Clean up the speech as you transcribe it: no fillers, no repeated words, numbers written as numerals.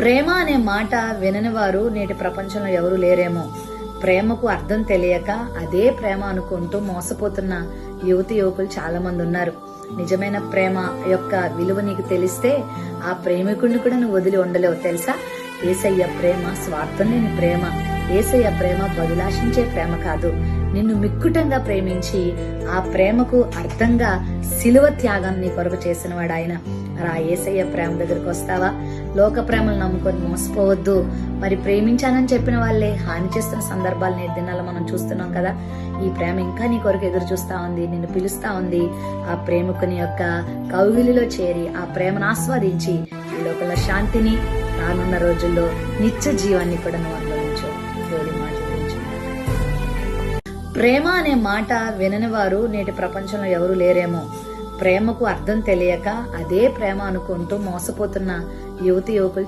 ప్రేమ అనే మాట వినని వారు నేటి ప్రపంచంలో ఎవరు లేరేమో. ప్రేమకు అర్థం తెలియక అదే ప్రేమ అనుకుంటూ మోసపోతున్న యువతి యువకులు చాలా మంది ఉన్నారు. నిజమైన ప్రేమ యొక్క విలువ నీకు తెలిస్తే ఆ ప్రేమికుడిని కూడా నువ్వు వదిలి ఉండలేవు. తెలుసా, యేసయ్య ప్రేమ స్వార్థం లేని ప్రేమ. యేసయ్య ప్రేమ బదులాశించే ప్రేమ కాదు, నిన్ను మిక్కుటంగా ప్రేమించి ఆ ప్రేమకు అర్థంగా శిలువ త్యాగం నీ కొరకు చేసిన వాడు ఆయన. రా, యేసయ్య ప్రేమ దగ్గరకు వస్తావా? లోక ప్రేమలు నమ్ముకొని మోసపోవద్దు. మరి ప్రేమించానని చెప్పిన వాళ్ళే హాని చేస్తున్న సందర్భాలు నేటి దినాల్లో మనం చూస్తున్నాం కదా. ఈ ప్రేమ ఇంకా నీ కొరకు ఎదురు చూస్తా ఉంది, నిన్ను పిలుస్తా ఉంది. ఆ ప్రేమికుని యొక్క కౌగిలిలో చేరి ఆ ప్రేమను ఆస్వాదించి ఈ లోకంలో శాంతిని, రానున్న రోజుల్లో నిత్య జీవాన్ని కూడా నువ్వు అనుభవించు. దేవుడి మాట గురించి. ప్రేమ అనే మాట వినని వారు నేటి ప్రపంచంలో ఎవరు లేరేమో. ప్రేమకు అర్థం తెలియక అదే ప్రేమ అనుకుంటూ మోసపోతున్న యువతి యువకులు